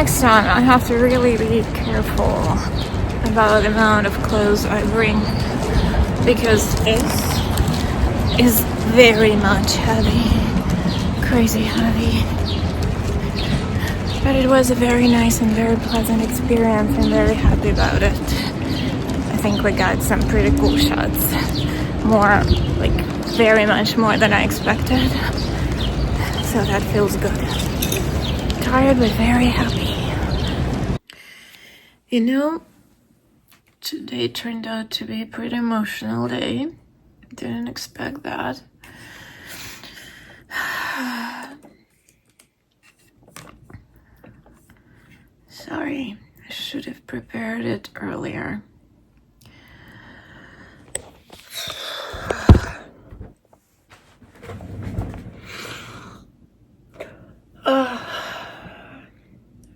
next time I have to really be careful about the amount of clothes I bring, because this is very much heavy, crazy heavy. But it was a very nice and very pleasant experience. I'm very happy about it. I think we got some pretty cool shots. More, like, very much more than I expected. So that feels good. Tired but very happy. You know, today turned out to be a pretty emotional day. Didn't expect that. Sorry, I should have prepared it earlier.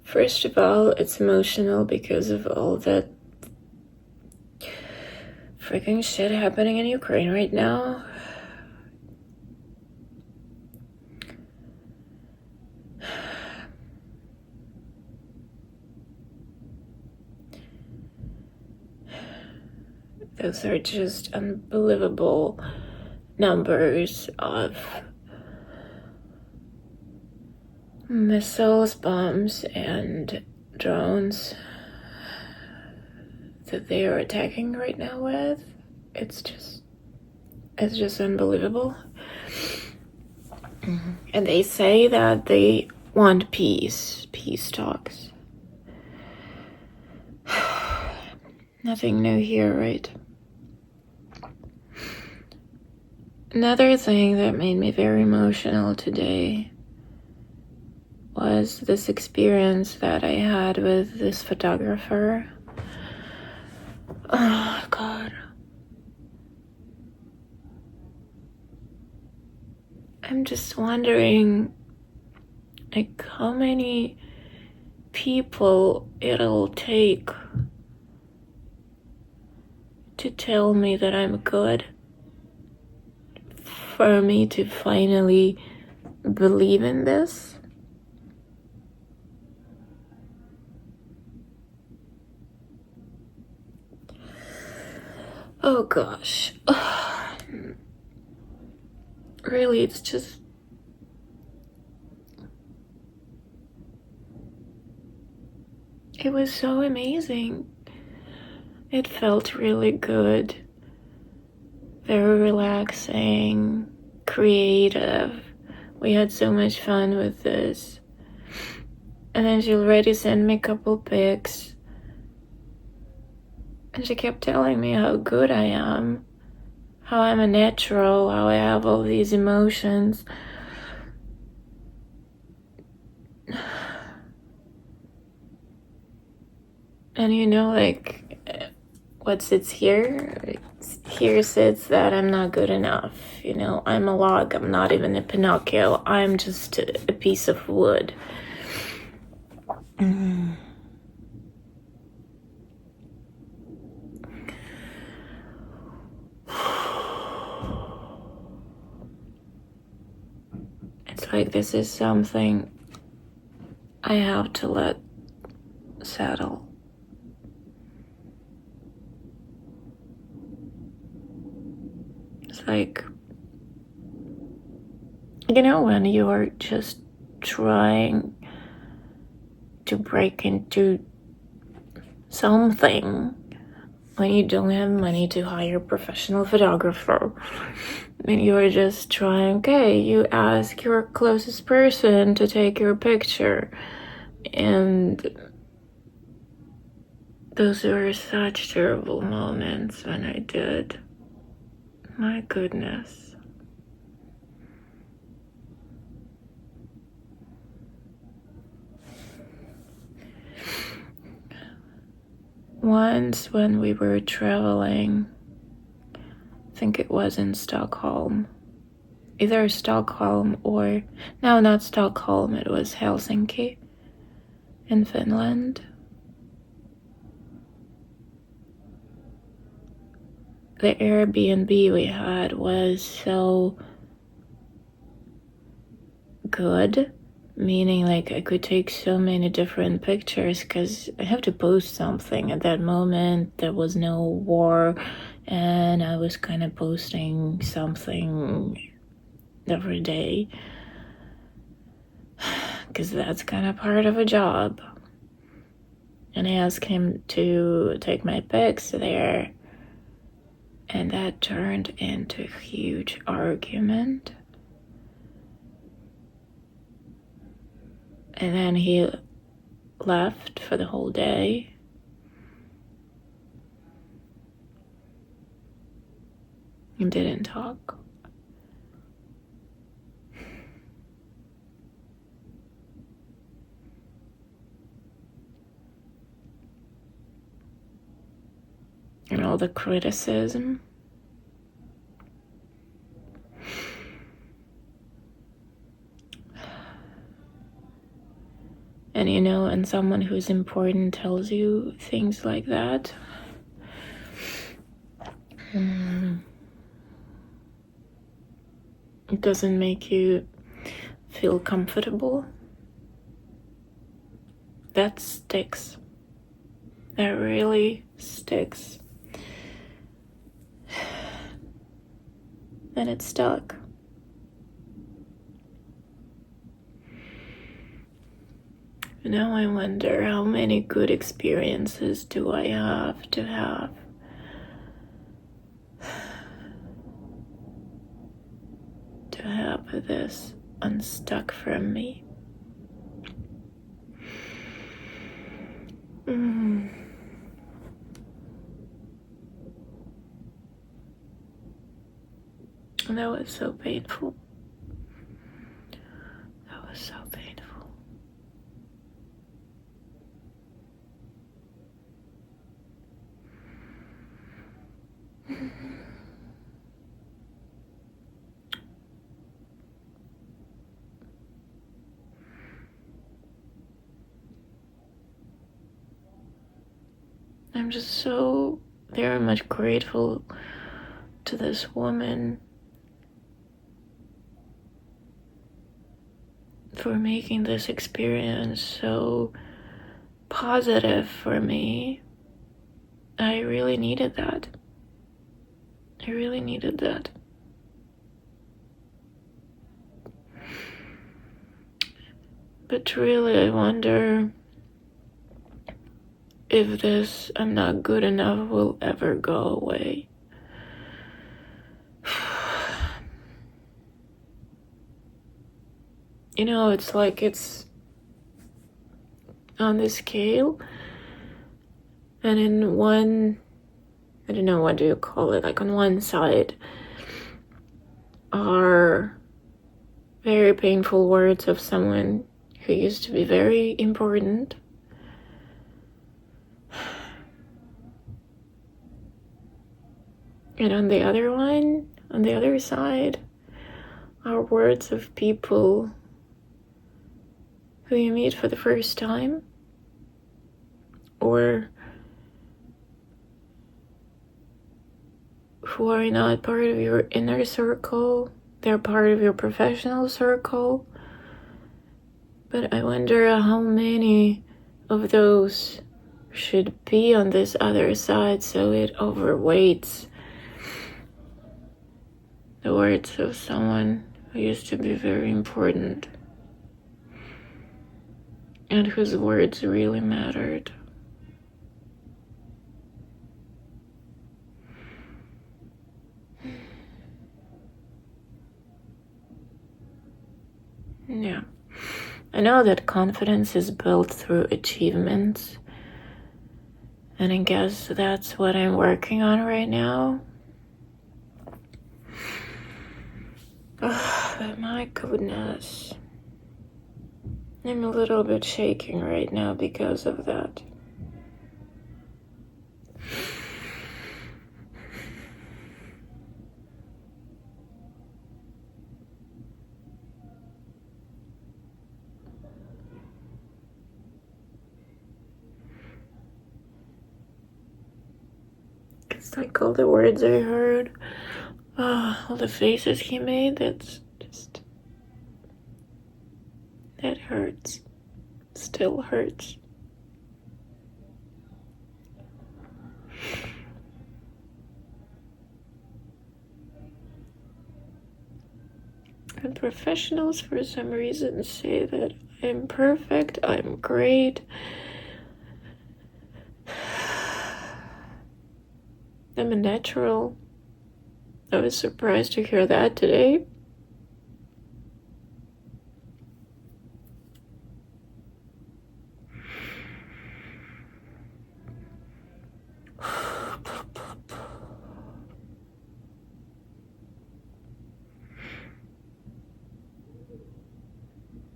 First of all, it's emotional because of all that freaking shit happening in Ukraine right now. Those are just unbelievable numbers of missiles, bombs, and drones that they are attacking right now with. It's just unbelievable. And they say that they want peace talks. Nothing new here, right? Another thing that made me very emotional today was this experience that I had with this photographer. Oh, God. I'm just wondering, like, how many people it'll take to tell me that I'm good, for me to finally believe in this. Oh gosh. Really, it's just... It was so amazing. It felt really good. Very relaxing, creative. We had so much fun with this. And then she already sent me a couple pics. And she kept telling me how good I am, how I'm a natural, how I have all these emotions. And you know, like, what sits here? Here sits that I'm not good enough. You know, I'm a log. I'm not even a Pinocchio. I'm just a piece of wood. It's like this is something I have to let settle. It's like, you know, when you're just trying to break into something, when you don't have money to hire a professional photographer, and you're just trying, okay, you ask your closest person to take your picture, and those were such terrible moments when I did. My goodness. Once when we were traveling, I think it was in Stockholm. Either Stockholm or... No, not Stockholm, it was Helsinki in Finland. The Airbnb we had was so good Meaning, like, I could take so many different pictures because I have to post something at that moment. There was no war, and I was kind of posting something every day because that's kind of part of a job. And I asked him to take my pics there, and that turned into a huge argument. And then he left for the whole day. And didn't talk. And all the criticism. And you know, and someone who's important tells you things like that, it doesn't make you feel comfortable. That sticks. That really sticks. And it stuck. Now I wonder how many good experiences do I have to have this unstuck from me. That was so painful. That was so painful. I'm just so very much grateful to this woman for making this experience so positive for me. I really needed that. I really needed that. But really, I wonder if this "I'm not good enough" will ever go away. You know, it's like it's on the scale, and in one, I don't know, what do you call it, like on one side are very painful words of someone who used to be very important, and on the other one, on the other side, are words of people who you meet for the first time, or who are not part of your inner circle. They're part of your professional circle. But I wonder how many of those should be on this other side so it overweights the words of someone who used to be very important and whose words really mattered. Yeah. I know that confidence is built through achievements, and I guess that's what I'm working on right now. But my goodness, I'm a little bit shaking right now because of that. It's like all the words I heard, all the faces he made, that's just That hurts. Still hurts. And professionals, for some reason, say that I'm perfect, I'm great. I'm a natural. I was surprised to hear that today.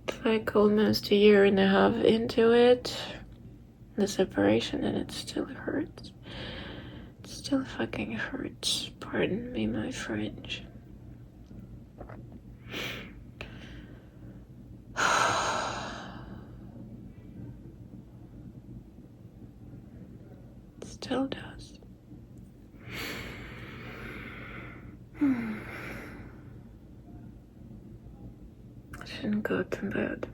It's like almost a year and a half into it, the separation, and it still hurts. It still fucking hurts. Pardon me, my French. It still does. I shouldn't go to bed.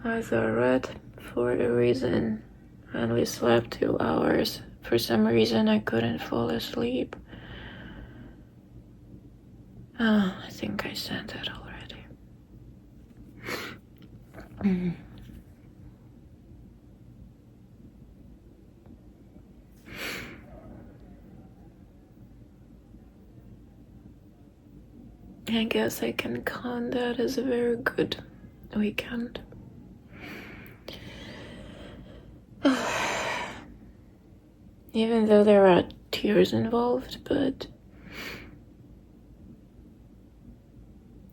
Eyes are red for a reason, and we slept 2 hours. For some reason, I couldn't fall asleep. Oh, I think I said that already. I guess I can count that as a very good weekend. Even though there are tears involved, but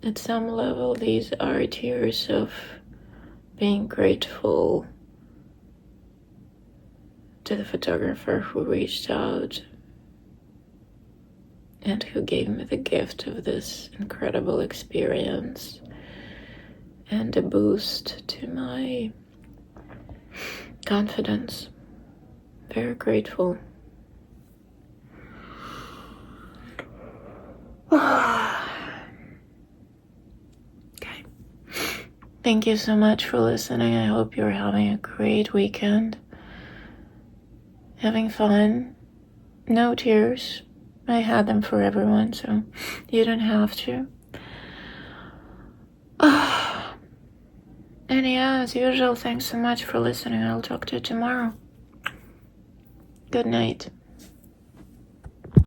at some level these are tears of being grateful to the photographer who reached out and who gave me the gift of this incredible experience and a boost to my confidence. Very grateful. Okay. Thank you so much for listening. I hope you're having a great weekend. Having fun. No tears. I had them for everyone, so you don't have to. And yeah, as usual, thanks so much for listening. I'll talk to you tomorrow. Good night.